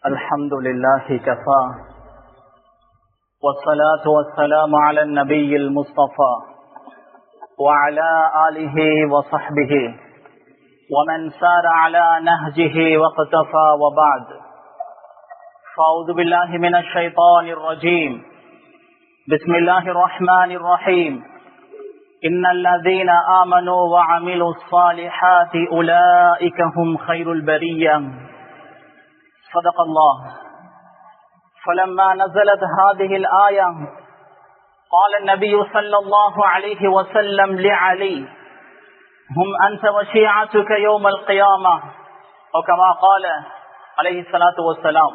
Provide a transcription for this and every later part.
الحمد لله كفى والصلاة والسلام على النبي المصطفى وعلى آله وصحبه ومن سار على نهجه واقتفى وبعد فأعوذ بالله من الشيطان الرجيم بسم الله الرحمن الرحيم إن الذين آمنوا وعملوا الصالحات أولئك هم خير البرية صدق الله. فلما نزلت هذه الآية قال النبي صلى الله عليه وسلم لعلي هم أنت وشيعتك يوم القيامة أو كما قال عليه الصلاة والسلام.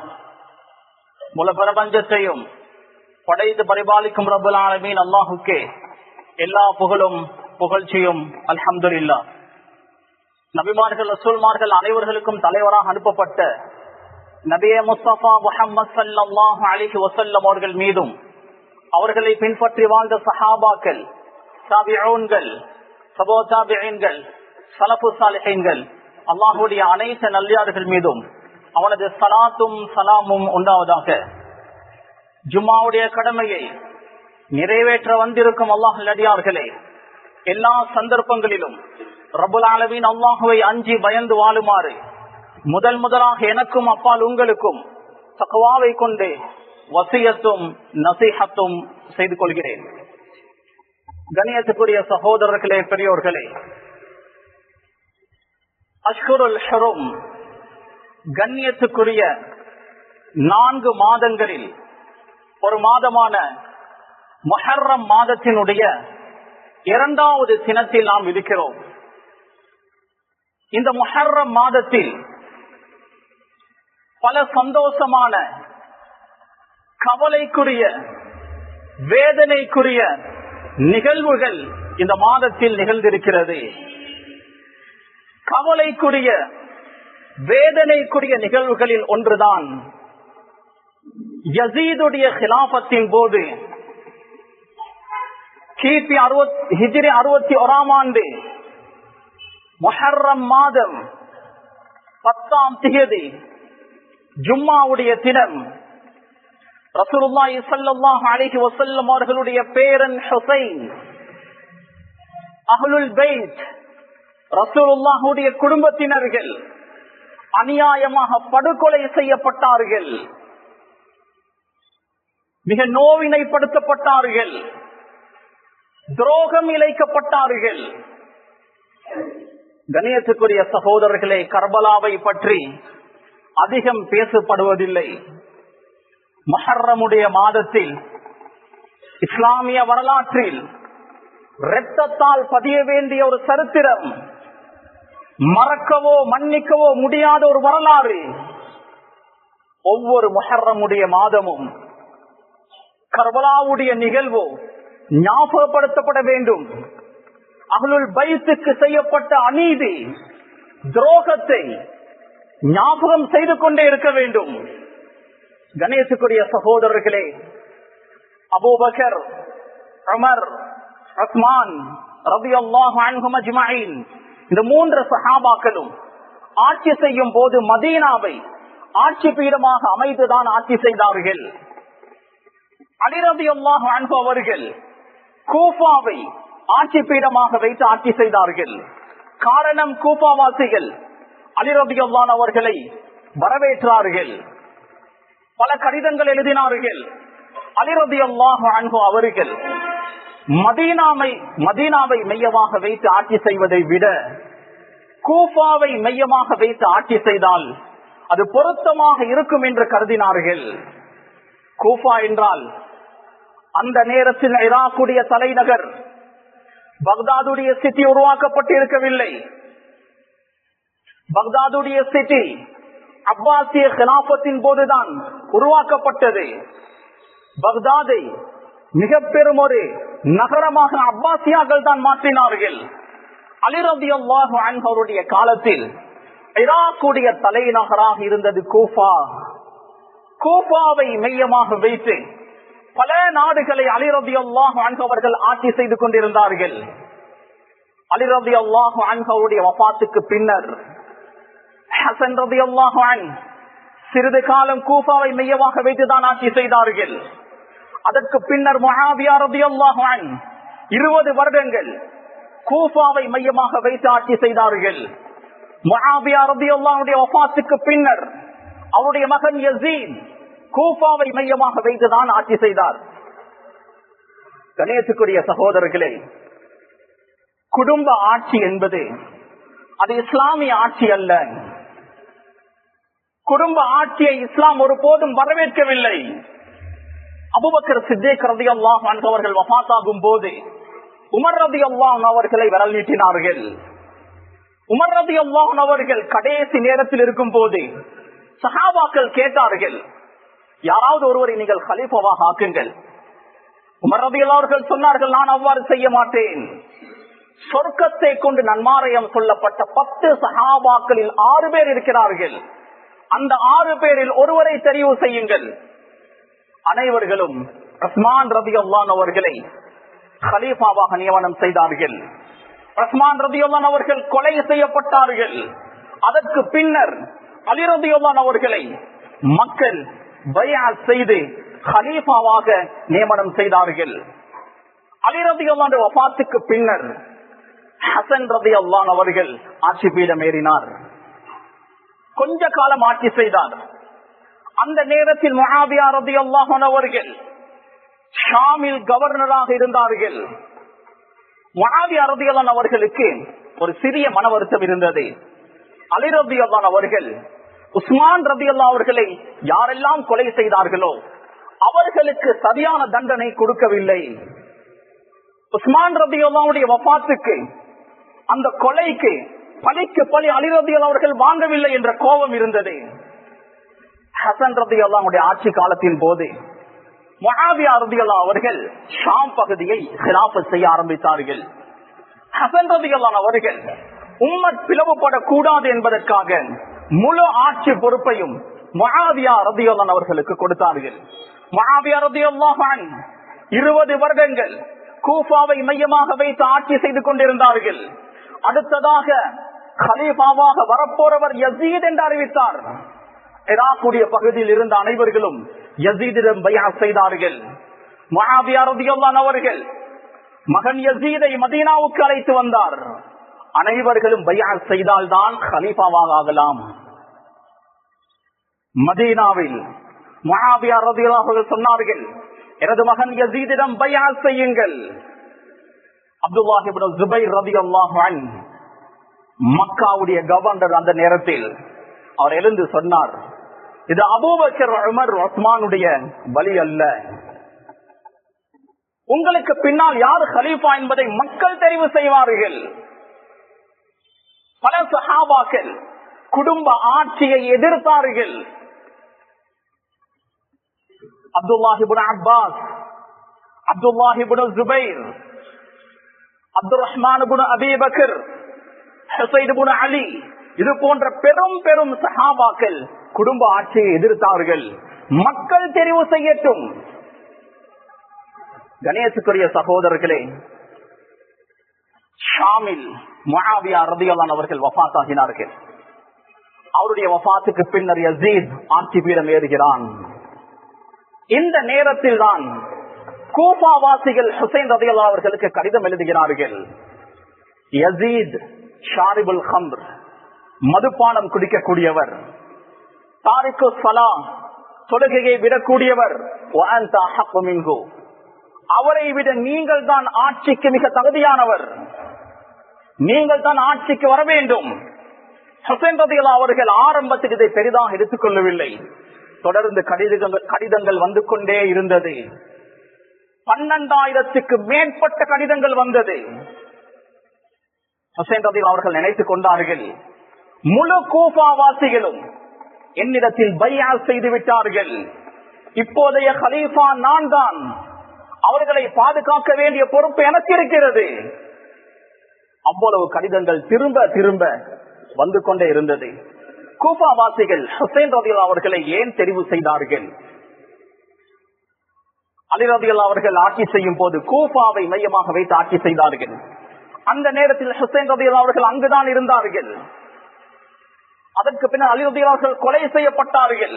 முழு பிரபஞ்சத்தையும் படைத்து பரிபாலிக்கும் ரப்பல் ஆலமீன் அல்லாஹுக்கே எல்லா புகழும் புகழ்ச்சியும் அல்ஹம்துலில்லாஹ். நபிமார்கள் ரசூல்மார்கள் அனைவர்களுக்கும் தலைவராக அனுப்பப்பட்ட நபியே முஸ்தபா முஹம்மது ஸல்லல்லாஹு அலைஹி வஸல்லம் அவர்கள் மீதும் அவர்களை பின்பற்றி வாழ்ந்த சஹாபாக்கள், தாபிஊன்கள், தபூ தாபிஈன்கள், ஸலஃபு ஸாலிஹீன்கள், அல்லாஹ்வுடைய அனைத்து நல்லடியார்கள் மீதும் அவனது ஸலாத்தும் ஸலாமும் உண்டாவதாக. ஜும்மாவுடைய கடமையை நிறைவேற்ற வந்திருக்கும் அல்லாஹ் நல்லடியார்களே, எல்லா சந்தர்ப்பங்களிலும் ரப்பல் ஆலமீன் அல்லாஹ்வை அஞ்சி பயந்து வாழுமாறு முதலாக எனக்கும் அப்பால் உங்களுக்கும் தக்வாவை கொண்டு வசியத்தும் நசீஹத்தும் செய்து கொள்கிறேன். கண்ணியத்துக்குரிய சகோதரர்களே, பெரியோர்களே, அஷ்ஹுருல் ஹுரும் கண்ணியத்துக்குரிய 4 மாதங்களில் ஒரு மாதமான முஹர்ரம் மாதத்தினுடைய 2வது தினத்தில் நாம் இருக்கிறோம். இந்த முஹர்ரம் மாதத்தில் பல சந்தோஷமான, கவலைக்குரிய, வேதனைக்குரிய நிகழ்வுகள் இந்த மாதத்தில் நிகழ்ந்திருக்கிறது. கவலைக்குரிய, வேதனைக்குரிய நிகழ்வுகளில் ஒன்றுதான் யசீதுடைய ஹிலாபத்தின் போது கிபி ஹிஜ்ரி 61ஆம் ஆண்டு முஹர்ரம் மாதம் 10ஆம் தேதி ஜும்மாவுடைய தினம் ரசூலுல்லாஹி ஸல்லல்லாஹு அலைஹி வஸல்லம் அவர்களுடைய பேரன் ஹுசைன், அஹ்லுல் பைத், ரசூலுல்லாஹுடைய குடும்பத்தினர்கள் அநியாயமாக படுகொலை செய்யப்பட்டார்கள், மிக நோவினைப்படுத்தப்பட்டார்கள், துரோகம் இழைக்கப்பட்டார்கள். கண்ணியத்துக்குரிய சகோதரர்களே, கர்பலாவை பற்றி அதிகம் பேசப்படுவதில்லை. முஹர்ரமுடைய மாதத்தில் இஸ்லாமிய வரலாற்றில் இரத்தத்தால் பதிய வேண்டிய ஒரு சரித்திரம், மறக்கவோ மன்னிக்கவோ முடியாத ஒரு வரலாறு. ஒவ்வொரு முஹர்ரமுடைய மாதமும் கர்பலாவுடைய நிகழ்வு ஞாபகப்படுத்தப்பட வேண்டும். அஹ்லுல் பைத்துக்கு செய்யப்பட்ட அநீதி, துரோகத்தை ஞாபகம் செய்து கொண்டே இருக்க வேண்டும். கணேசுக்குரிய சகோதரர்களே, அபூபக்கர், உமர், உஸ்மான் ரலியல்லாஹு அன்ஹும் அஜ்மஈன், இந்த 3 சஹாபாக்களும் ஆட்சி செய்யும் போது மதீனாவை ஆட்சி பீடமாக அமைத்துதான் ஆட்சி செய்தார்கள். அலி ரலியல்லாஹு அன்ஹு அவர்கள் கூஃபாவை ஆட்சி பீடமாக வைத்து ஆட்சி செய்தார்கள். காரணம், கூஃபாவாசிகள் அலி ரலியல்லாஹு அவர்களை வரவேற்றார்கள், பல கடிதங்கள் எழுதினார்கள். அலி ரலியல்லாஹு அன்ஹு அவர்கள் மதீனாவை மையமாக வைத்து ஆட்சி செய்வதை விட கூஃபாவை மையமாக வைத்து ஆட்சி செய்தால் அது பொருத்தமாக இருக்கும் என்று கருதினார்கள். கூஃபா என்றால் அந்த நேரத்தில் ஈராக்குடைய தலைநகர் பக்தாதுடைய சிட்டி உருவாக்கப்பட்டு இருக்கவில்லை. பக்தாதுடைய சிட்டி அப்பாசிய கிலாபத்தின் போதுதான் உருவாக்கப்பட்டது. பக்தாதை மிக பெரும் ஒரு நகரமாக அப்பாசியாக்கள் தான் மாற்றினார்கள். அலி ரலியல்லாஹு அன்ஹு அவருடைய காலத்தில் ஈராக்குடைய தலைநகராக இருந்தது கூஃபா. கூஃபாவை மையமாக வைத்து பல நாடுகளை அலி ரலியல்லாஹு அன்ஹு அவர்கள் ஆட்சி செய்து கொண்டிருந்தார்கள். அலி ரலியல்லாஹு அன்ஹு அவருடைய வஃபாத்துக்கு பின்னர் ஹசன் ரலியல்லாஹு அன்ஹு சிறிது காலம் கூஃபாவை மையமாக வைத்துதான் ஆட்சி செய்தார்கள். அதற்கு பின்னர் முஆவியா ரலியல்லாஹு அன்ஹு 20 வருடங்கள் கூஃபாவை மையமாக வைத்து ஆட்சி செய்தார்கள். முஆவியா ரலியல்லாஹு அன்ஹுடைய வஃபாத்துக்கு பின்னர் அவருடைய மகன் யஸீத் கூஃபாவை மையமாக வைத்துதான் ஆட்சி செய்தார். கணேசுக்குரிய சகோதரர்களே, குடும்ப ஆட்சி என்பது அது இஸ்லாமிய ஆட்சி அல்ல. குடும்ப ஆட்சியை இஸ்லாம் ஒருபோதும் வரவேற்கவில்லை. அபூபக்கர் சித்திக் ரலியல்லாஹு அன்ஹு அவர்கள் வஃபாத்தாகும் போது உமர் ரலியல்லாஹு அன்ஹு அவர்களை விரல் நீட்டினார்கள். உமர் ரலியல்லாஹு அன்ஹு அவர்கள் கடைசி நேரத்தில் இருக்கும் போது சஹாபாக்கள் கேட்டார்கள், யாராவது ஒருவரை நீங்கள் கலீஃபாவாக ஆக்குங்கள். உமர் ரலியல்லாஹு அவர்கள் சொன்னார்கள், நான் அவ்வாறு செய்ய மாட்டேன். சொர்க்கத்தை கொண்டு நன்மாராயம் சொல்லப்பட்ட 10 சஹாபாக்களில் 6 பேர் இருக்கிறார்கள். அந்த 6 பேரில் ஒருவரை தெரிவு செய்யுங்கள். அனைவர்களும் உஸ்மான் ரலியல்லாஹு அன்ஹு அவர்களை கலீஃபாவாக நியமனம் செய்தார்கள். உஸ்மான் ரலியல்லாஹு அன்ஹு அவர்கள் கொலை செய்யப்பட்டார்கள். அதற்கு பின்னர் அலி ரலியல்லாஹு அன்ஹு அவர்களை மக்கள் பைஅத் செய்து கலீஃபாவாக நியமனம் செய்தார்கள். அலி ரலியல்லாஹு அன்ஹு வஃபாத்துக்கு பின்னர் ஹசன் ரலியல்லாஹு அன்ஹு அவர்கள் ஆட்சி பீடம் ஏறினார். கொஞ்ச காலம் ஆட்சி செய்தார். அந்த நேரத்தில் முஆவியா ரலியல்லாஹு அன்ஹு அவர்கள் ஷாமில் கவர்னராக இருந்தார்கள். முஆவியா ரலியல்லாஹு அன்ஹு அவர்களுக்கு ஒரு சிறிய மன வருத்தம் இருந்தது. அலி ரலியல்லாஹு அன்ஹு அவர்கள் உஸ்மான் ரலியல்லாஹு அவர்களை யாரெல்லாம் கொலை செய்தார்களோ அவர்களுக்கு சரியான தண்டனை கொடுக்கவில்லை. உஸ்மான் ரலியல்லாஹு அன்ஹுடைய வஃபாத்துக்கு, அந்த கொலைக்கு பழிக்கு பழி அலி ரலியல்லாஹு அவர்கள் வாங்கவில்லை என்ற கோபம் இருந்தது. ஹசன் ரலியல்லாஹு அன்ஹுடைய ஆட்சி காலத்தின் போது முஆவியா ரலியல்லாஹு அவர்கள் ஷாம் பகுதியை கிலாஃபத் செய்ய ஆரம்பித்தார்கள். ஹசன் ரலியல்லாஹு அன்ஹு அவர்கள் உம்மத் பிளவுபடக்கூடாது என்பதற்காக முழு ஆட்சி பொறுப்பையும் முஆவியா ரலியல்லாஹு அன்ஹு அவர்களுக்கு கொடுத்தார்கள். முஆவியா ரலியல்லாஹு அன்ஹு 20 வருடங்கள் கூஃபாவை மையமாக வைத்து ஆட்சி செய்து கொண்டிருந்தார்கள். அடுத்ததாக கலீஃபாவாக வரப்போறவர் யஸீத் என்று அறிவித்தார். ஈராக்குடைய பகுதியில் இருந்த அனைவர்களும் யஸீதிடம் பைஅத் செய்தார்கள். முஆவியா ரலியல்லாஹு அன்ஹு அவர்கள் மகன் யஸீதை மதீனாவுக்கு அழைத்து வந்தார். அனைவர்களும் பைஅத் செய்தால்தான் கலீஃபாவாக ஆகலாம். மதீனாவில் முஆவியா ரலியல்லாஹு அன்ஹு சொன்னார்கள், எனது மகன் யஸீதிடம் பைஅத் செய்யுங்கள். அப்துல்லாஹ் இப்னு ஸுபைர் ரலியல்லாஹு அன்ஹு மக்காவுடைய கவர்னர் அந்த நேரத்தில் அவர் எழுந்து சொன்னார், இது அபூபக்கர், உமர், உஸ்மானுடைய வழி அல்ல. உங்களுக்கு பின்னால் யார் கலீஃபா என்பதை மக்கள் தெரிவு செய்வார்கள். பல சஹாபாக்கள் குடும்ப ஆட்சியை எதிர்த்தார்கள். அப்துல்லாஹ் இப்னு அப்பாஸ், அப்துல்லாஹ் இப்னு ஸுபைர், அப்துர் ரஹ்மான் இப்னு அபீ பக்கர், ஹுசைன் இப்னு அலி, இது போன்ற பெரும் பெரும் சஹாபாக்கள் குடும்ப ஆட்சியை எதிர்த்தார்கள். மக்கள் தெரிவு செய்யட்டும். கணேசுக்குரிய சகோதரர்களே, ஷாமில் முஆவியா ரலியல்லாஹு அன்ஹு அவர்கள் வஃபாத் ஆகினார்கள். அவருடைய வஃபாத்துக்கு பின்னர் யஸீத் ஆட்சி பீடம் ஏறுகிறான். இந்த நேரத்தில் தான் கூஃபாவாசிகள் ஹுசைன் ரலியல்லாஹு அவர்களுக்கு கடிதம் எழுதுகிறார்கள். யஸீத் ஷாரிபுல் ஹம்ர், மதுபானம் குடிக்கக்கூடியவர், தாரிக்கு ஸலா, தொழுகையை விடக்கூடியவர், வஅன்த அஹqqு மின்ஹு, அவரை விட நீங்கள் தான் ஆட்சிக்கு மிக தகுதியானவர், நீங்கள் தான் ஆட்சிக்கு வர வேண்டும். ஹுசைன் ரலியல்லாஹு அவர்கள் ஆரம்பத்தில் இதை பெரிதாக எடுத்துக் கொள்ளவில்லை. தொடர்ந்து கடிதங்கள் வந்து கொண்டே இருந்தது. 12,000க்கு மேற்பட்ட கடிதங்கள் வந்தது. ஹுசைன் ரலியல்லாஹு அவர்கள் நினைத்துக் கொண்டார்கள், முழு கூஃபாவாசிகளும் என்னிடத்தில் பைஅத் செய்து விட்டார்கள். இப்போதைய கலீஃபா நான் தான், அவர்களை பாதுகாக்க வேண்டிய பொறுப்பு எனக்கு இருக்கிறது. அவ்வளவு கடிதங்கள் திரும்ப திரும்ப வந்து கொண்டே இருந்தது. கூஃபாவாசிகள் ஹுசைன் ரலியல்லாஹு அவர்களை ஏன் தெரிவு செய்தார்கள்? அலி ரலியல்லாஹு அவர்கள் ஆட்சி செய்யும் போது கூஃபாவை மையமாக வைத்து ஆட்சி செய்தார்கள். அந்த நேரத்தில் ஹுசைன் ரலியல்லாஹு அவர்கள் அங்குதான் இருந்தார்கள். அதற்கு பின்னர் அலி ரலியல்லாஹு அவர்கள் கொலை செய்யப்பட்டார்கள்.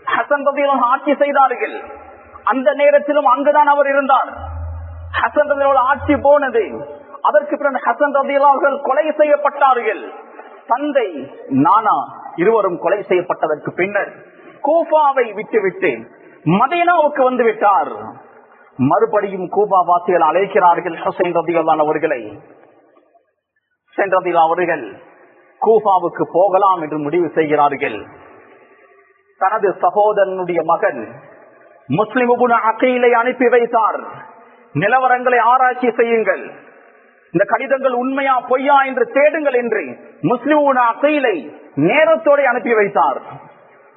ஹசன் ரலியல்லாஹு ஆட்சி செய்தார்கள். அந்த நேரத்திலும் அங்குதான் அவர் இருந்தார். ஹசன் ரலியல்லாஹு ஆட்சி போனது. அதற்கு பிறகு ஹசன் ரலியல்லாஹு அவர்கள் கொலை செய்யப்பட்டார்கள். தந்தை நானா இருவரும் கொலை செய்யப்பட்டதற்கு பின்னர் கூஃபாவை விட்டுவிட்டு மதீனாவுக்கு வந்து விட்டார். மறுபடியும் கூஃபா வாசிகள் அழைக்கிறார்கள் ஹுசைன் ரலியல்லாஹு அவர்களை. ஹுசைன் ரலியல்லாஹு அவர்கள் கூஃபாவுக்கு போகலாம் என்று முடிவு செய்கிறார்கள். தனது சகோதரனுடைய மகன் முஸ்லிம் இப்னு அகீலை அனுப்பி வைத்தார். நிலவரங்களை ஆராய்ச்சி செய்யுங்கள், இந்த கடிதங்கள் உண்மையா பொய்யா என்று தேடுங்கள் என்று முஸ்லிம் இப்னு அகீலை நேரத்தோடு அனுப்பி வைத்தார்.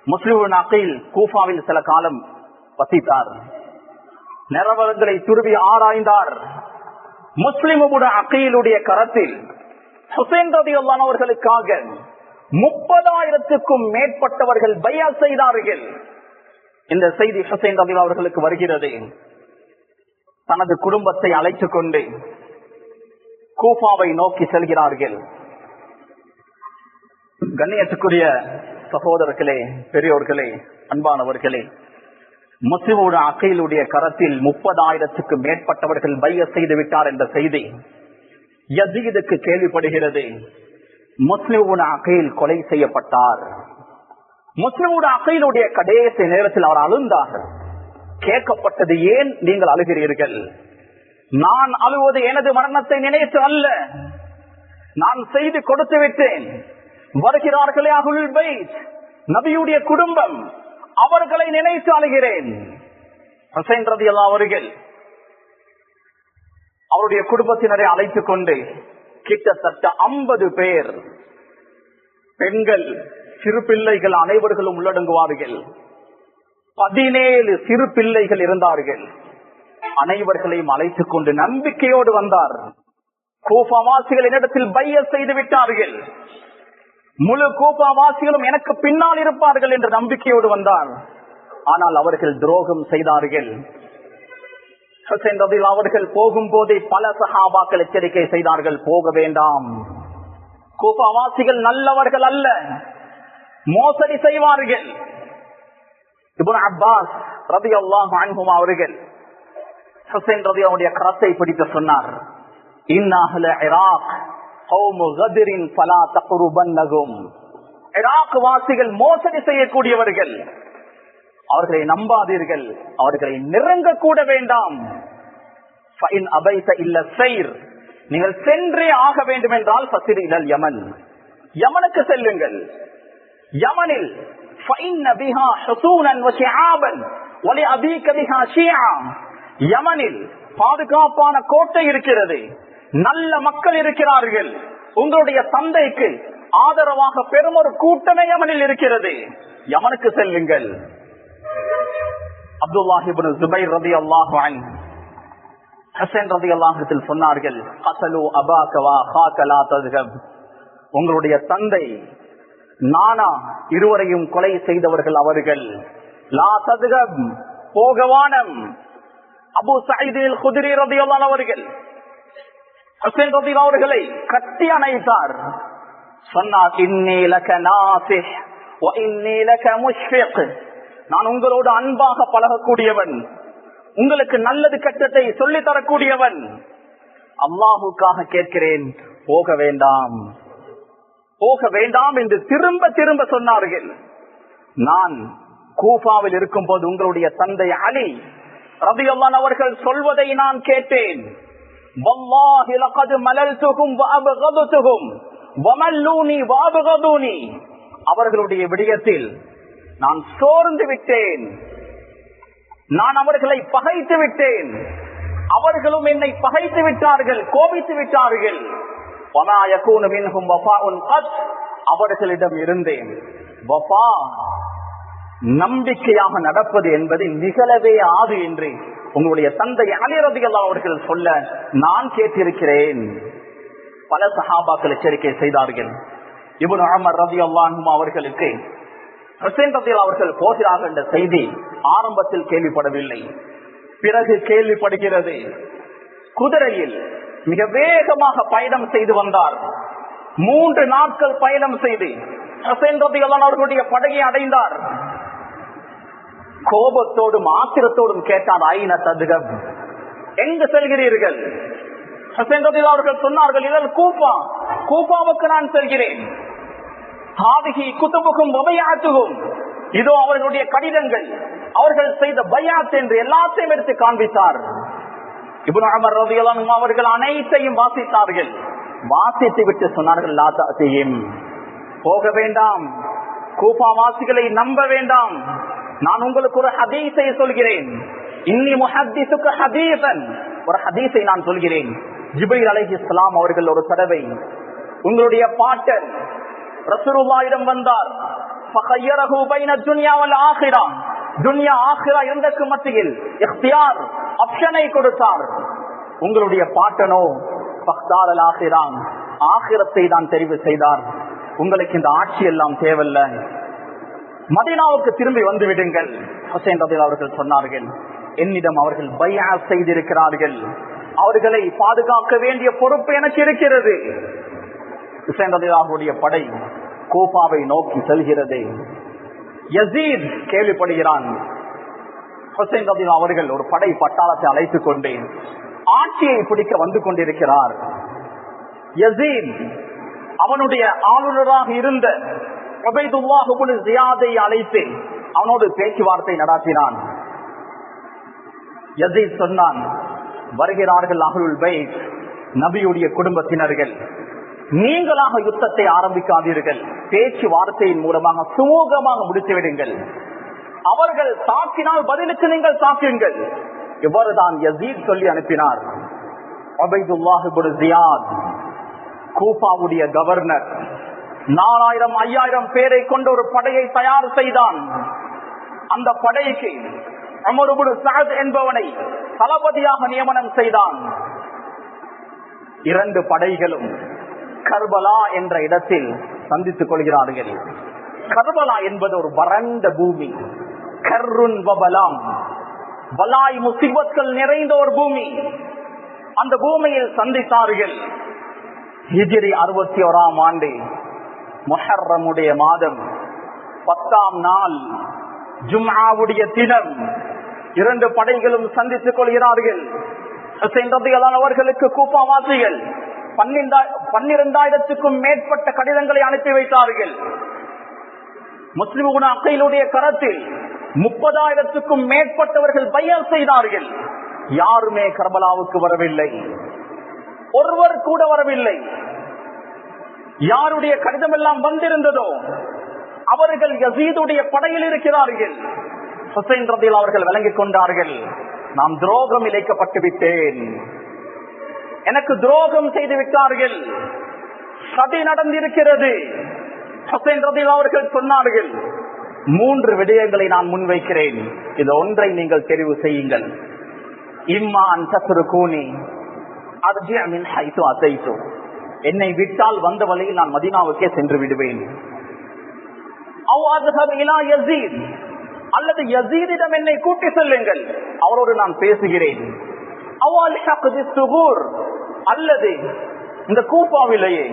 முஸ்லிம் இப்னு அகீல் கூஃபாவில் சில காலம் வசித்தார். நிலவரங்களை துருவி ஆராய்ந்தார். முஸ்லிம் இப்னு அகீலுடைய கரத்தில் ஹுசைன் ரலியல்லாஹு அவர்களுக்காக 30,000க்கும் மேற்பட்டவர்கள் பைஅத் செய்தார்கள். இந்த செய்தி ஹுசைன் ரலியல்லாஹு அவர்களுக்கு வருகிறது. தனது குடும்பத்தை அழைத்துக் கொண்டு கூஃபாவை நோக்கி செல்கிறார்கள். கண்ணியத்துக்குரிய சகோதரர்களே, பெரியோர்களே, அன்பானவர்களே, முஸ்லிம் இப்னு அகீலுடைய கரத்தில் 30,000க்கு மேற்பட்டவர்கள் பைஅத் செய்து விட்டார் என்ற செய்தி யஸீதுக்கு கேள்விப்படுகிறது. முஸ்லிம் இப்னு அகீல் கொலை செய்யப்பட்டார். முஸ்லிம் இப்னு அகீலுடைய கடைசி நேரத்தில் அவர் அழுந்தார். கேட்கப்பட்டது, ஏன் நீங்கள் அழுகிறீர்கள்? நான் அழுவது எனது மரணத்தை நினைத்து அல்ல, நான் செய்து கொடுத்து விட்டேன். வருகிறார்களே அஹ்லுல் பைத், நபியுடைய குடும்பம், அவர்களை நினைத்து அழுகிறேன். ஹுசைன் ரலியல்லாஹு அவர்கள் அவருடைய குடும்பத்தினரை அழைத்துக் கொண்டு கிட்டத்தட்ட 50 பேர், பெண்கள், சிறு பிள்ளைகள் அனைவர்களும் உள்ளடங்குவார்கள். 17 சிறு பிள்ளைகள் இருந்தார்கள். அனைவர்களையும் அழைத்துக் கொண்டு நம்பிக்கையோடு வந்தார். கூஃபாவாசிகள் என்னிடத்தில் பைஅத் செய்து விட்டார்கள், முழு கூஃபாவாசிகளும் எனக்கு பின்னால் இருப்பார்கள் என்ற நம்பிக்கையோடு வந்தார். ஆனால் அவர்கள் துரோகம் செய்தார்கள். ஹுசைன் ரலியல்லாஹு அவர்கள் போகும்போதே பல சஹாபாக்கள் எச்சரிக்கை செய்தார்கள், போக வேண்டாம், கூஃபாவாசிகள் நல்லவர்கள் அல்ல, மோசடி செய்வார்கள். இப்னு அப்பாஸ் ரலியல்லாஹு அன்ஹுமா அவர்கள் ஹுசைன் ரலியல்லாஹுடைய கரத்தை பிடித்து சொன்னார், இன்னா அஹ்ல இராக் கௌமு கத்ரின் ஃபலா தக்ருபன்னஹும். இராக் வாசிகள் மோசடி செய்யக்கூடியவர்கள், அவர்களை நம்பாதீர்கள், அவர்களை நெருங்க கூட வேண்டாம். ஃபஇன் அபைத இல்ல ஸைர், நீங்கள் சென்றே ஆக வேண்டும் என்றால் ஃபஸிர் இலல் யமன், யமனுக்கு செல்லுங்கள். யமனில் ஃபஇன்ன பிஹா ஹுசூனன் வ ஷிஆபன் வ லிஅபீக பிஹா ஷிஆ, யமனில் பாதுகாப்பான கோட்டை இருக்கிறது, நல்ல மக்கள் இருக்கிறார்கள், உங்களுடைய தந்தைக்கு ஆதரவாக பெரும் ஒரு கூட்டமே யமனில் இருக்கிறது, யமனுக்கு செல்லுங்கள். அப்துல்லாஹ் இப்னு ஸுபைர் ரலியல்லாஹு அன்ஹு ஹுசைன் ரலியல்லாஹு அன்ஹு சொன்னார்கள், கஸலு அபாக வ அகாக லா தذهب, உங்களுடைய தந்தை நானா இருவரையும் கொலை செய்தவர்கள் அவர்கள், லா தذهب, போகவானம். அபூ சயீத் அல் குத்ரி ரலியல்லாஹு அன்ஹு அவர்கள் ஹுசைன் ரலியல்லாஹு அவர்களை கட்டி அணைத்தார். சொன்னார், இன்னீ லக நாஸிஹ் வ இன்னீ லக முஷ்ஃபிக், நான் உங்களோடு அன்பாக பழகக்கூடியவன், உங்களுக்கு நல்லது கெட்டதை சொல்லி தரக்கூடியவன், அல்லாஹுக்காக கேட்கிறேன், போக வேண்டாம், போக வேண்டாம் என்று திரும்ப திரும்ப சொன்னார்கள். நான் கூஃபாவில் இருக்கும் போது உங்களுடைய தந்தை அலி ரலியல்லாஹு அவர்கள் சொல்வதை நான் கேட்டேன். வல்லாஹி லகத் மலல்துஹும் வ அப்கதுதுஹும் வ மல்லூனி வ அப்கதுனி, அவர்களுடைய விடயத்தில் நான் சோர்ந்து விட்டேன், நான் அவர்களை பகைத்து விட்டேன், அவர்களும் என்னை பகைத்து விட்டார்கள், கோபித்து விட்டார்கள். அவர்களிடம் இருந்தேன் வஃபா, நம்பிக்கையாக நடப்பது என்பது நிகழவே ஆது என்று உங்களுடைய தந்தை அலி ரலியல்லாஹு அவர்கள் சொல்ல நான் கேட்டிருக்கிறேன். பல சஹாபாக்கள் எச்சரிக்கை செய்தார்கள். இப்னு உமர் ரலியல்லாஹு அன்ஹு அவர்களுக்கு ஹுசைன் ரலியல்லாஹு அவர்கள் போகிறார்கள் என்ற செய்தி ஆரம்பத்தில் கேள்விப்படவில்லை, பிறகு கேள்விப்படுகிறது. குதிரையில் மிக வேகமாக பயணம் செய்து வந்தார். 3 நாட்கள் பயணம் செய்து ஹுசைன் ரலியல்லாஹு அவர்களுடைய படையை அடைந்தார். கோபத்தோடும் ஆத்திரத்தோடும் கேட்டார், ஐன ததுகம், எங்கு செல்கிறீர்கள்? ஹுசைன் ரலியல்லாஹு அவர்கள் சொன்னார்கள், இதல் கூஃபா, கூஃபாவுக்கு நான் செல்கிறேன். ஹாதிஹி குதுபுகும் வபையாத்துகும், இதோ அவர்களுடைய கடிதங்கள், அவர்கள் செய்த பையாத் என்று எல்லாத்தையும் எடுத்து காண்பித்தார். இப்னு உமர் ரலியல்லாஹு அன்ஹு அவர்கள் அனைத்தையும் வாசித்தார்கள். வாசித்து விட்டு சொன்னார்கள், லா தஅதிஹிம், போக வேண்டாம், கூஃபா வாசிகளை நம்ப வேண்டாம். நான் உங்களுக்கு ஒரு ஹதீஸை சொல்கிறேன். இன்னி முஹத்திஸுக ஹதீஸன், ஒரு ஹதீஸை நான் சொல்கிறேன். ஜிப்ரீல் அலைஹிஸ்ஸலாம் அவர்கள் ஒரு தடவை உங்களுடைய பாட்டன் ரசூலுல்லாஹிடம் வந்தார். ஃபഖய்யரஹு பைன துன்யா வல் ஆখিরা, துன்யா ஆখিরা இரண்டுக்கு மத்தியில் இக்தியார், ஆப்ஷனை கொடுத்தார். உங்களுடைய பாட்டனோ ஃபக்தார் அல் ஆখিরা, ஆখিரத்தை தான் தெரிவு செய்தார். உங்களுக்கு இந்த ஆட்சி எல்லாம் தேவையில்ல, மதீனாவுக்கு திரும்பி வந்து விடுங்கள். ஹுசைன் ரலியல்லாஹு அவர்கள் சொன்னார்கள், என்னிடம் அவர்கள் பைஅத் செய்திருக்கிறார்கள், அவர்களை பாதுகாக்க வேண்டிய பொறுப்பு எனக்கு இருக்கிறது. ஹுசைன் ரலியல்லாஹுடைய படை கூஃபாவை நோக்கி செல்கிறது. யஸீத் கேள்விப்படுகிறான், ஹுசைன் ரலியல்லாஹு அவர்கள் ஒரு படை பட்டாளத்தை அழைத்துக் கொண்டு ஆட்சியை பிடிக்க வந்து கொண்டிருக்கிறார். யஸீத் அவனுடைய ஆளுநராக இருந்த உபைதுல்லாஹ் இப்னு ஜியாதை அழைத்து அவனோடு பேச்சுவார்த்தை நடத்தினான். யஸீத் சொன்னான், வருகிறார்கள் அஹ்லுல் பைத், நபியுடைய குடும்பத்தினர்கள், நீங்களாக யுத்தத்தை ஆரம்பிக்காதீர்கள், பேச்சுவார்த்தையின் மூலமாக சுமூகமாக முடித்துவிடுங்கள். அவர்கள் தாக்கினால் பதிலுக்கு நீங்கள் தாக்குங்கள். இவ்வாறுதான் யஸீத் சொல்லி அனுப்பினார். உபைதுல்லாஹ் இப்னு ஜியாத் கூஃபாவுடைய கவர்னர் 4000-5000 பேரை கொண்ட ஒரு படையை தயார் செய்தான். அந்த படைக்கு உமர் இப்னு சஅத் என்பவனை தளபதியாக நியமனம் செய்தான். 2 படைகளும் கர்பலா என்ற இடத்தில் சந்தித்துக் கொள்கிறார்கள். கர்பலா என்பது ஒரு வறண்ட பூமி, கர்ருன் வபலாம், பலாய் முசிபத்கள் நிறைந்த ஒரு பூமி. அந்த பூமியில் சந்தித்தார்கள். ஹிஜ்ரி 61ஆம் ஆண்டு முஹர்ரமுடைய மாதம் 10ஆம் நாள் ஜும்ஆவுடைய தினம் 2 படைகளும் சந்தித்துக் கொள்கிறார்கள். ஹுசைன் ரலியல்லாஹு அவர்களுக்கு கூஃபாவாசிகள் 12,000க்கும் மேற்பட்ட கடிதங்களை அனுப்பி வைத்தார்கள். முஸ்லிம் இப்னு அக்கீலுடைய கரத்தில் 30,000க்கும் மேற்பட்டவர்கள் பைஅத் செய்தார்கள். யாருமே கர்பலாவுக்கு வரவில்லை, ஒருவர் கூட வரவில்லை. யாருடைய கடிதம் எல்லாம் வந்திருந்ததோ அவர்கள் யஸீதுடைய படையில் இருக்கிறார்கள். ஹுசைன் ரலியல்லாஹு அவர்கள் விளங்கிக் கொண்டார்கள், நாம் துரோகம் இழைக்கப்பட்டு விட்டேன், எனக்கு துரோகம் செய்து விட்டார்கள், சதி நடந்திருக்கிறது. ஹுசைன் ரலியல்லாஹு அவர்கள் சொன்னார்கள், 3 விடயங்களை நான் முன்வைக்கிறேன், இது ஒன்றை நீங்கள் தெரிவு செய்யுங்கள். இம்மா அன் தத்ருகூனி அர்ஜி மின் ஹைது அதைது, என்னை விட்டால் வந்த வழியில் நான் மதீனாவுக்கே சென்று விடுவேன். அவ் அத்ஹப் இலா யஸீத், அல்லது யஸீதிடம் என்னை கூட்டி செல்லுங்கள், அவரோடு நான் பேசுகிறேன். அவ் அல்ஹக் பிஸ்ஸுகூர், அல்லது இந்த கூஃபாவிலேயே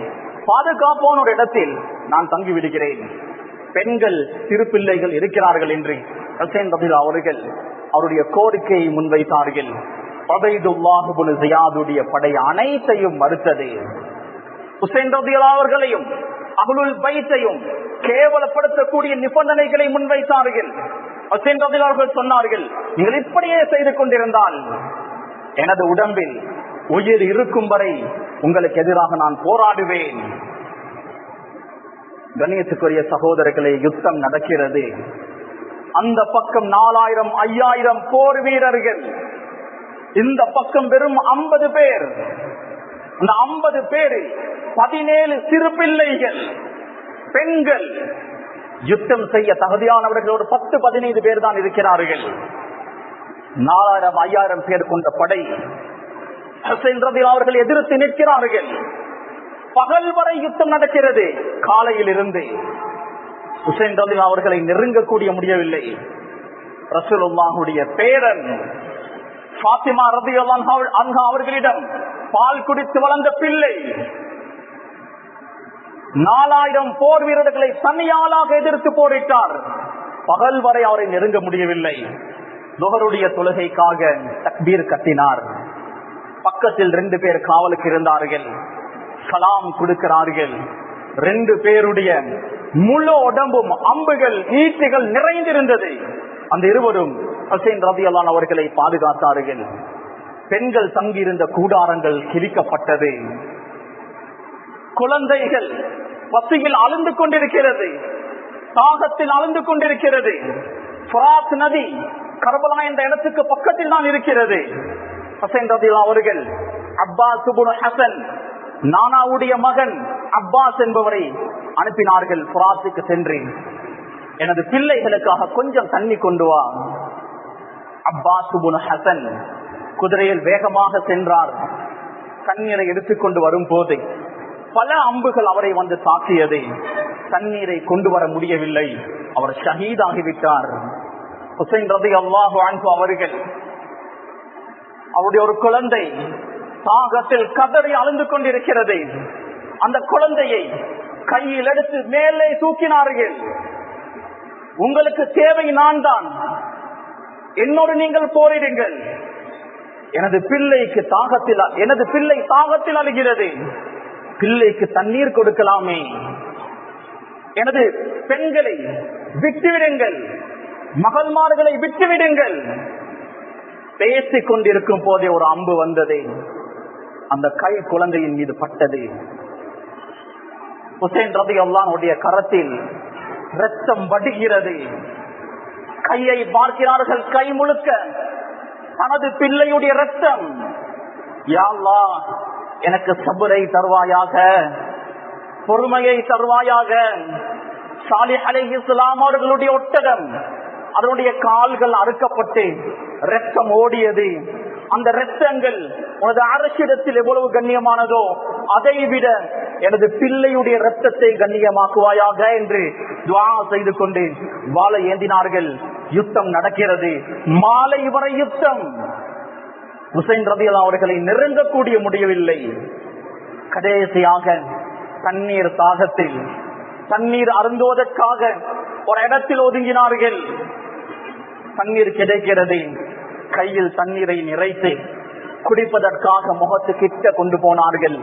பாதுகாப்பான ஒரு இடத்தில் நான் தங்கி விடுகிறேன். பெண்கள் சிறு பிள்ளைகள் இருக்கிறார்கள் என்று ஹுசைன் ரலியல்லாஹு அவர்கள் அவருடைய கோரிக்கையை முன்வைத்தார்கள். உபைதுல்லாஹ் இப்னு ஜியாதுடைய படை அனைத்தையும் மறுத்தது. ஹுசைன் ரலியல்லாஹு அவர்களையும் அஹ்லுல் பைத்தையும் கேவலப்படுத்தக்கூடிய நிபந்தனைகளை முன்வைத்தார்கள். ஹுசைன் ரலியல்லாஹு அவர்கள் சொன்னார்கள், நீங்கள் இப்படியே செய்து கொண்டிருந்தால் எனது உடம்பில் உயிர் இருக்கும் வரை உங்களுக்கு எதிராக நான் போராடுவேன். கண்ணியத்துக்குரிய சகோதரர்களே, யுத்தம் நடக்கிறது. அந்த பக்கம் 4000-5000 போர் வீரர்கள், இந்த பக்கம் வெறும் 50 பேர். அந்த 50 பேர் 17 சிறு பிள்ளைகள், பெண்கள். யுத்தம் செய்ய தகுதியானவர்களோடு 10-15 பேர் தான் இருக்கிறார்கள். 4000-5000 பேர் கொண்ட படை ஹுசைன் ரலியல்லாஹு அவர்கள் எதிர்த்து நிற்கிறார்கள். பகல் வரை யுத்தம் நடக்கிறது. காலையில் இருந்து ஹுசைன் ரலியல்லாஹு அவர்களை நெருங்கக்கூடிய முடியவில்லை. ரசூலுல்லாஹுடைய பேரன் ஃபாத்திமா ரலியல்லாஹு அன்ஹா அவர்களிடம் பால் குடித்து வளர்ந்த பிள்ளை 4000 போர் வீரர்களை தனியாளாக எதிர்த்து போரிட்டார். பகல் வரை அவரை நெருங்க முடியவில்லை. துஹருடைய தொழுகைக்காக தக்பீர் கட்டினார். பக்கத்தில் 2 பேர் காவலுக்கு இருந்தார்கள். சலாம் கொடுக்கிறார்கள். 2 பேருடைய முழு உடம்பும் அம்புகள் ஈட்டிகள் நிறைந்திருந்தது. அந்த இருவரும் ஹுசைன் ரலியல்லாஹு அன்ஹு அவர்களை பாதுகாத்தார்கள். பெண்கள் தங்கியிருந்த கூடாரங்கள் கிழிக்கப்பட்டது. குழந்தைகள் பசியில் அழுந்து கொண்டிருக்கிறது, தாகத்தில் அழுந்து கொண்டிருக்கிறது. ஃபுராத் நதி கர்பலா என்ற இடத்துக்கு பக்கத்தில் தான் இருக்கிறது. ஹுசைன் ரலியல்லாஹு அவர்கள் அப்பாஸ் இப்னு ஹசன், நானாவுடைய மகன் அப்பாஸ் என்பவரை அனுப்பினார்கள். ஃபுராத்துக்கு சென்று எனது பிள்ளைகளுக்காக கொஞ்சம் தண்ணி கொண்டு வா. அப்பாஸ் இப்னு ஹசன் குதிரையில் வேகமாக சென்றார். தண்ணீரை எடுத்துக்கொண்டு வரும் போது பல அம்புகள் அவரை வந்து தாக்கியது. தண்ணீரை கொண்டு வர முடியவில்லை. அவர் ஷஹீதாகிவிட்டார். ஹுசைன் ரலியல்லாஹு அன்ஹு அவர்கள் அவருடைய ஒரு குழந்தை தாகத்தில் கதறி அழுந்து கொண்டிருக்கிறது. அந்த குழந்தையை கையில் எடுத்து மேலே தூக்கினார்கள். உங்களுக்கு தேவை நான் தான், என்னோடு நீங்கள் போரிடுங்கள். எனது பிள்ளை தாகத்தில் அழுகிறது, பிள்ளைக்கு தண்ணீர் கொடுக்கலாமே, எனது பெண்களை விட்டுவிடுங்கள், மகள்மார்களை விட்டுவிடுங்கள். பேசிக் கொண்டிருக்கும் போதே ஒரு அம்பு வந்தது. அந்த கை குழந்தையின் மீது பட்டது. ஹுசைன் ரலியல்லாஹு அன்ஹுடைய கரத்தில் ரத்தம் வடிகிறது. கையை பார்க்கிறார்கள், கை முழுக்க தனது பிள்ளையுடைய ரத்தம். யா அல்லாஹ், எனக்கு சபரை தருவாயாக, பொறுமையை தருவாயாக. சாலிஹ் அலைஹிஸ்ஸலாம் அவர்களுடைய ஒட்டகம், அதனுடைய கால்கள் அறுக்கப்பட்டு ரத்தம் ஓடியது. அந்த ரத்தங்கள் உனது அரசிடத்தில் எவ்வளவு கண்ணியமானதோ அதை விட எனது பிள்ளையுடைய ரத்தத்தை கண்ணியமாக்குவாயாக என்று துஆ செய்து கொண்டு வாளை ஏந்தினார்கள். யுத்தம் நடக்கிறது. மாலை வரை யுத்தம். ஹுசைன் ரலியல்லாஹு அவர்களை நெருங்கக்கூடிய முடியவில்லை. கடைசியாக தண்ணீர் தாகத்தில் தண்ணீர் அருந்துவதற்காக ஒரு இடத்தில் ஒதுங்கினார்கள். தண்ணீர் கிடைக்கிறது. கையில் தண்ணீரை நிறைத்து குடிப்பதற்காக முகத்து கிட்ட கொண்டு போனார்கள்.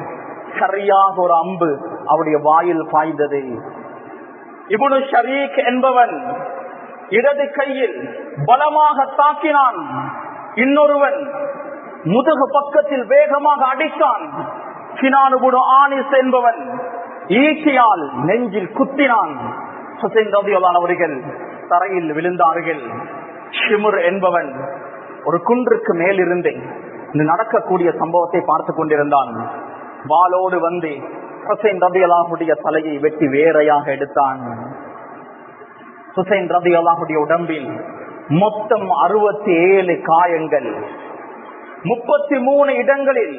சரியாக ஒரு அம்பு அவருடைய வாயில் பாய்ந்தது. இப்னு ஷரீக் என்பவன் இடது கையில் பலமாக தாக்கினான். இன்னொருவன் முதுகு பக்கத்தில் வேகமாக அடித்தான். கினான் இப்னு ஆனிஸ் என்பவன் ஈட்டியால் நெஞ்சில் குத்தினான். ஹுசைன் ரலியல்லாஹு அன்ஹு அவர்கள் தரையில் விழுந்தார்கள். ஷிமுர் என்பவன் ஒரு குன்றுக்கு மேலிருந்து இந்த நடக்கக்கூடிய சம்பவத்தை பார்த்து கொண்டிருந்தான். வாளோடு வந்து ஹுசைன் ரலியல்லாஹு அன்ஹுடைய தலையை வெட்டி வேறையாக எடுத்தான். ஹுசைன் ரலியல்லாஹு அன்ஹுடைய உடம்பில் மொத்தம் 67 காயங்கள், 33 இடங்களில்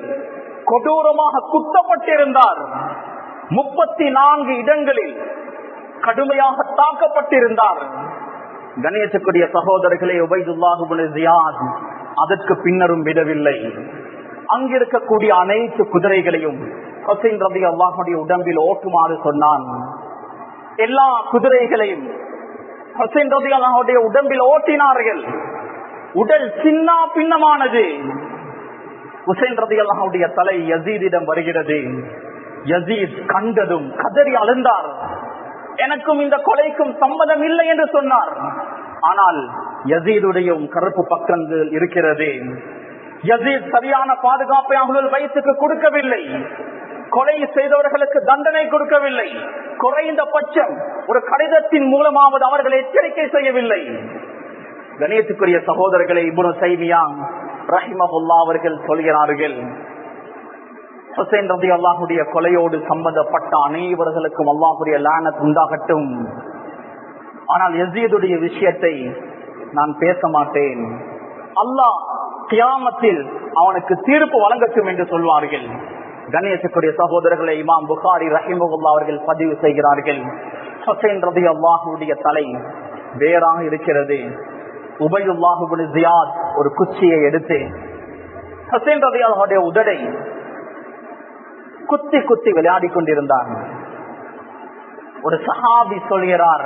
கொடூரமாக குத்தப்பட்டிருந்தார். 34 இடங்களில் கடுமையாக தாக்கப்பட்டிருந்தார். கணேசக்குரிய சகோதரர்களே, உபைதுல்லாஹ் இப்னு ஜியாத் அதற்கு பின்னரும் விடவில்லை. அங்கிருக்கக்கூடிய அனைத்து குதிரைகளையும் ஹுசைன் ரலியல்லாஹு அன்ஹுடைய உடம்பில் ஓட்டுமாறு சொன்னான். எல்லா குதிரைகளையும் ஹுசைன் ரலியல்லாஹு அன்ஹுடைய உடம்பில் ஓட்டினார்கள். உடல் சின்ன பின்னமானது. ஹுசைன் ரலியல்லாஹு அன்ஹுடைய தலை யசீதிடம் வருகிறது. யசீத் கண்டதும் கதறி அழுந்தார். எனக்கும் இந்த கொலைக்கும் சம்மதம் இல்லை என்று சொன்னார். ஆனால் யசீதுடைய கருப்பு பக்கங்கள் இருக்கிறது. யசீத் சரியான பாதுகாப்பை அவர்கள் வயிற்றுக்கு கொடுக்கவில்லை. கொலை செய்தவர்களுக்கு தண்டனை கொடுக்கவில்லை. குறைந்த பட்சம் ஒரு கடிதத்தின் மூலமாவது அவர்களை எச்சரிக்கை செய்யவில்லை. கணேசுக்குரிய சகோதரர்களை இப்னு தைமியா ரஹிமஹுல்லாஹ் அவர்கள் சொல்கிறார்கள், ஹுசைன் ரலியல்லாஹு அன்ஹுடைய கொலையோடு சம்பந்தப்பட்ட அனைவர்களுக்கும் அல்லாஹ்வுடைய லானத் உண்டாகட்டும். ஆனால் யசீதுடைய விஷயத்தை நான் பேச மாட்டேன். அல்லாஹ் கியாமத்தில் அவனுக்கு தீர்ப்பு வழங்கட்டும் என்று சொல்வார்கள். கணேசுக்குரிய சகோதரர்களை இமாம் புகாரி ரஹிமஹுல்லாஹ் அவர்கள் பதிவு செய்கிறார்கள். ஹுசைன் ரலியல்லாஹு அன்ஹுடைய தலை வேறாக இருக்கிறது. உபைதுல்லாஹ் இப்னு ஜியாத் ஒரு குச்சியை எடுத்து ஹுசைன் ரலியல்லாஹு அன்ஹுடைய உதடை குத்தி குத்தி விளையாடி கொண்டிருந்தார். ஒரு சஹாபி சொல்கிறார்,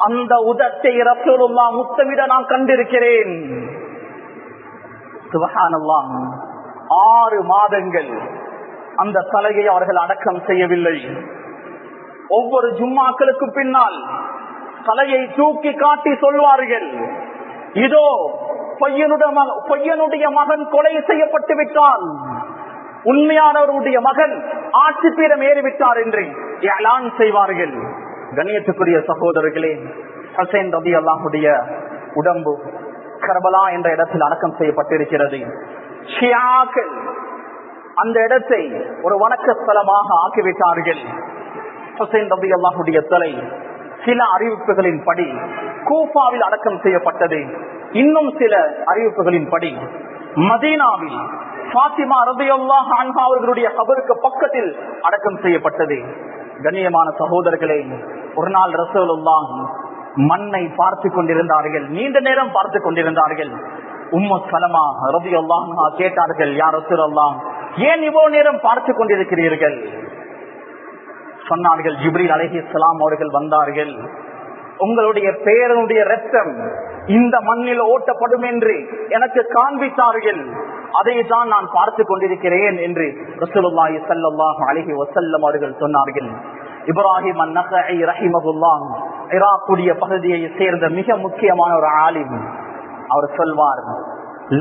அந்த உதட்டை ரசூலுல்லாஹ் முத்தமிட நான் கண்டிருக்கிறேன். சுப்ஹானல்லாஹ். 6 மாதங்கள் அந்த தலையை அவர்கள் அடக்கம் செய்யவில்லை. ஒவ்வொரு ஜும்மாக்களுக்கு பின்னால் தலையை தூக்கி காட்டி சொல்வார்கள், இதோ பையனுடைய மகன் கொலை செய்யப்பட்டு விட்டான், உண்மையானவருடைய மகன் ஆட்சி பீடம் ஏறிவிட்டார் என்று ஏலான் செய்வார்கள். கண்ணியத்துக்குரிய சகோதரர்களே, ஹுசைன் ரலியல்லாஹுடைய உடம்பு கர்பலா என்ற இடத்தில் அடக்கம் செய்யப்பட்டிருக்கிறது. ஷியாக்கள் அந்த இடத்தை ஒரு வணக்க ஸ்தலமாக ஆக்கிவிட்டார்கள். ஹுசைன் ரலியல்லாஹுடைய தலை சில அறிவிப்புகளின் படி கூஃபாவில் அடக்கம் செய்யப்பட்டது. இன்னும் சில அறிவிப்புகளின் படி மதீனாவில் ஃபாத்திமா ரலியல்லாஹு அன்ஹா அவர்களுடைய கபருக்கு பக்கத்தில் அடக்கம் செய்யப்பட்டது. கண்ணியமான சகோதரர்களே, ஒரு நாள் ரசூலுல்லாஹ் மண்ணை பார்த்து கொண்டிருந்தார்கள், நீண்ட நேரம் பார்த்து கொண்டிருந்தார்கள். உம்மு சலமா ரலியல்லாஹு அன்ஹா கேட்டார்கள், யா ரசூலல்லாஹ், ஏன் இவ்வளவு நேரம் பார்த்து கொண்டிருக்கிறீர்கள்? சொன்னார்கள், ஜிப்ரீல் அலைஹிஸ்ஸலாம் அவர்கள் வந்தார்கள், உங்களுடைய பேரனுடைய ரத்தம் இந்த மண்ணில் ஓட்டப்படும் என்று எனக்கு காண்பித்தார்கள், அதை தான் நான் பார்த்து கொண்டிருக்கிறேன் என்று ரசூலுல்லாஹி ஸல்லல்லாஹு அலைஹி வஸல்லம் அவர்கள் சொன்னார்கள். இப்ராஹிம் அன்-நகஇ ரஹிமஹுல்லாஹ் இராக்குடைய பகுதியை சேர்ந்த மிக முக்கியமான ஒரு ஆலிம். அவர் சொல்வார்,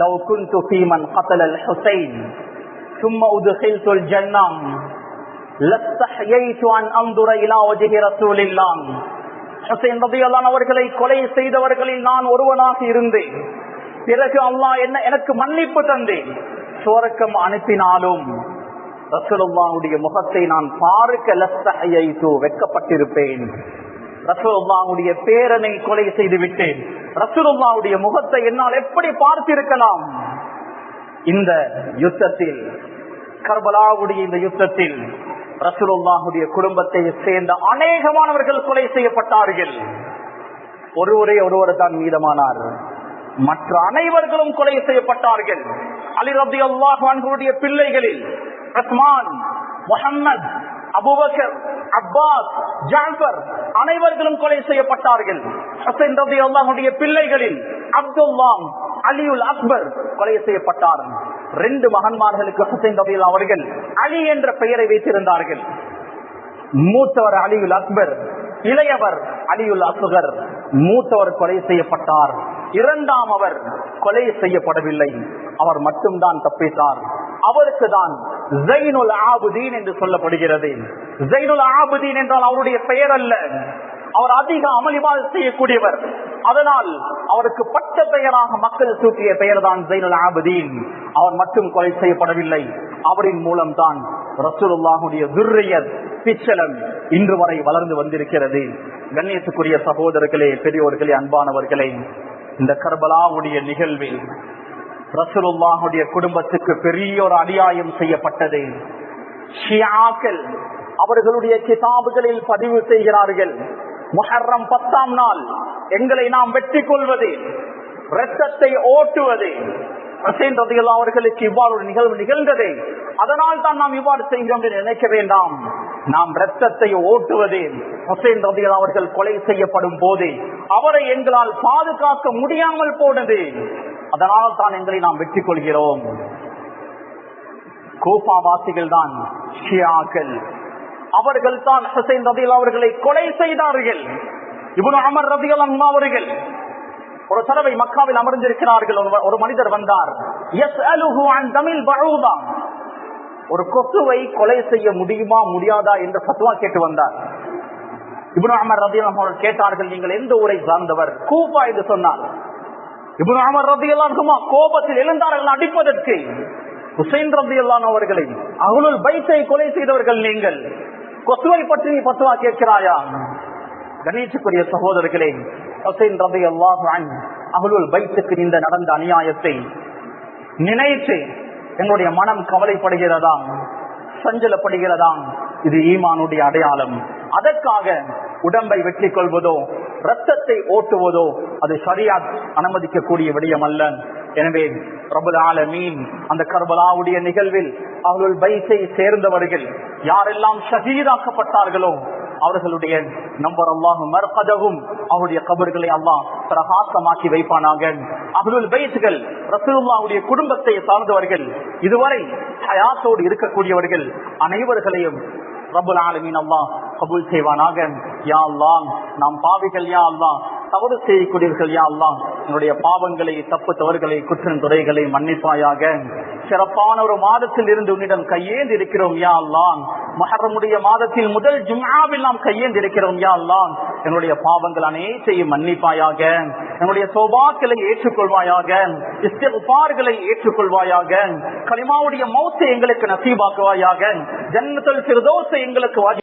லவ் குன்து ஃபீ மன் கதல அல்-ஹுசைன் ثم ادخلت الجنة لستحييت أن أنظر إلى وجه رسول الله. ஹுசைன் ரலியல்லாஹு அன்ஹு அவர்களை கொலை செய்தவர்களில் நான் ஒருவனாக இருந்தேன். பிறகு அல்லாஹ் எனக்கு மன்னிப்பு தந்தேன், சுவர்க்கம் அனுப்பினாலும் ரசூலுல்லாஹுடைய முகத்தை நான் பார்க்க லஸ்தஹையைது வெட்கப்பட்டிருப்பேன். ரசூலுல்லாஹுடைய பேரனை கொலை செய்து விட்டேன், ரசூலுல்லாஹுடைய முகத்தை என்னால் எப்படி பார்த்திருக்கலாம்? இந்த யுத்தத்தில், கர்பலாவுடைய இந்த யுத்தத்தில் ரசூலுல்லாஹுடைய குடும்பத்தை சேர்ந்த அநேகமானவர்கள் கொலை செய்யப்பட்டார்கள். ஒருவர் தான் மீதமானார், மற்ற அனைவர்களும் கொலை செய்யப்பட்டார்கள். அலி ரலியல்லாஹு அன்ஹுடைய பிள்ளைகளில் உஸ்மான், முஹம்மத், அபூபக்கர், அப்பாஸ், ஜாஃபர் அனைவர்களும் கொலை செய்யப்பட்டார்கள். ஹுசைன் ரலியல்லாஹு அன்ஹுடைய பிள்ளைகளில் அப்துல்லாஹ், அலியுல் அக்பர் கொலை செய்யப்பட்டார். 2 மகன்மார்களுக்கு ஹுசைன் ரலியல்லாஹு அவர்கள் அலி என்ற பெயரை வைத்திருந்தார்கள். மூத்தவர் அலியுல் அக்பர், இளையவர் அலியுல் அஸ்கர். மூத்தவர் கொலை செய்யப்பட்டார், இரண்டாம் அவர் கொலை செய்யப்படவில்லை, அவர் மட்டும்தான் தப்பித்தார். அவருக்கு தான் ஜைனுல் ஆபிதீன் என்று சொல்லப்படுகிறது. ஜைனுல் ஆபிதீன் என்றால் அவருடைய பெயர் அல்ல, அவர் அதிக அமளிவால் செய்யக்கூடியவர். அதனால் அவருக்கு பட்ட பெயராக மக்கள் சூட்டிய பெயர் தான் ஜைனுல் ஆபிதீன். அவர் மட்டும் கொலை செய்யப்படவில்லை, அவரின் மூலம் தான் ரசூலுல்லாஹுடைய துர்ரியத் பிச்சலம் இன்று வரை வளர்ந்து வந்திருக்கிறது. கண்ணியத்துக்குரிய சகோதரர்களே, பெரியோர்களே, அன்பானவர்களே, இந்த கர்பலாவுடைய நிகழ்வில் ரசூலுல்லாஹுடைய குடும்பத்துக்கு பெரிய ஒரு அநியாயம் செய்யப்பட்டது. ஷியாக்கள் அவர்களுடைய கிதாபுகளில் பதிவு செய்கிறார்கள், முஹர்ரம் 10ஆம் நாள் எங்களை நாம் வெற்றி கொள்வது, இரத்தத்தை ஓட்டுவது. ஹுசைன் ரலியல்லாஹு அவர்களுக்கு இவ்வாறு ஒரு நிகழ்வு நிகழ்ந்தது, அதனால் தான் நாம் இவ்வாறு செய்கிறோம் என்று நினைக்க வேண்டாம். நாம் இரத்தத்தை ஓட்டுவது, ஹுசைன் ரலியல்லாஹு அவர்கள் கொலை செய்யப்படும் போது அவரை எங்களால் பாதுகாக்க முடியாமல் போனது, அதனால் தான் எங்களை நாம் வெற்றி கொள்கிறோம். கூஃபாவாசிகள் தான் ஷியாக்கள், அவர்கள் தான் ஹுசைன் ரலியல்லாஹு அவர்களை கொலை செய்தார்கள். இப்னு உமர் ரலியல்லாஹு அன்ஹு அவர்கள் ஒரு தடவை மக்காவில் அமர்ந்திருக்கிறார்கள். ஒரு மனிதர் வந்தார், யஸ்அலுஹு அன் தமில் பஊதா, ஒரு கொசுவை கொலை செய்ய முடியுமா முடியாதா என்று ஃபத்வா கேட்டு வந்தார். இப்னு உமர் ரலியல்லாஹு அன்ஹு கேட்டார்கள், நீங்கள் எந்த ஊரை சார்ந்தவர்? கூஃபா என்று சொன்னார். இப்னு உமர் ரலியல்லாஹு அன்ஹு கோபத்தில் எழுந்தார்கள் அடிப்பதற்கு. ஹுசைன் ரலியல்லாஹு அன்ஹு அவர்களை, அஹ்லுல் பைத்தை கொலை செய்தவர்கள் நீங்கள், கொசுவை பற்றி நீ ஃபத்வா கேட்கிறாயா? கணேசுக்குரிய சகோதரர்களே, ஹுசைன் ரலியல்லாஹு அன்ஹு அஹ்லுல் பைத்துக்கு இந்த நடந்த அநியாயத்தை நினைத்து எங்களுடைய மனம் கவலைப்படுகிறதா, சஞ்சலப்படுகிறதா? இது ஈமானுடைய அடையாளம். அதற்காக உடம்பை வெற்றி கொள்வதோ ரத்தத்தை ஓட்டுவதோ அது ஷரியத் அனுமதிக்கக்கூடிய விடயம் அல்ல. எனவே ரப்பல் ஆலமீன் அந்த கர்பலாவுடைய நிகழ்வில் அஹ்லுல் பைத்தை சேர்ந்தவர்கள் யாரெல்லாம் ஷஹீதாக்கப்பட்டார்களோ அவர்களுடைய நம்பர் அல்லாஹ் மர்கதஹும் அவருடைய கபர்களை அல்லாஹ் பிரகாசமாக்கி வைப்பானாக. அஹ்லுல் பைத்கள் ரசூலுல்லாஹ்வுடைய குடும்பத்தை சார்ந்தவர்கள், இதுவரை ஹயாத்தோடு இருக்கக்கூடியவர்கள் அனைவர்களையும் ரப்பல் ஆலமீன் அல்லாஹ் கபூல் செய்வானாக. யா அல்லாஹ், நாம் பாவிகள் யா அல்லாஹ், தவறு செய்யக்கூடியவர்கள் யா அல்லாஹ், என்னுடைய பாவங்களை, தப்பு தவறுகளை, குற்றம் துறைகளை மன்னிப்பாயாக. சிறப்பான ஒரு மாதத்தில் இருந்து உன்னிடம் கையேந்து இருக்கிறோம் யா அல்லாஹ். முஹர்ரமுடைய மாதத்தில் முதல் ஜும்ஆவில் நாம் கையேந்து இருக்கிறோம் யா அல்லாஹ். என்னுடைய பாவங்கள் அனைத்தையும் மன்னிப்பாயாக. என்னுடைய சௌபாக்களை ஏற்றுக்கொள்வாயாக, இஸ்திக்ஃபார்களை ஏற்றுக்கொள்வாயாக. கலிமாவுடைய மௌத்தை எங்களுக்கு நசீபாக்குவாயாக. ஜன்னத்துல் ஃபிர்தௌஸை எங்களுக்கு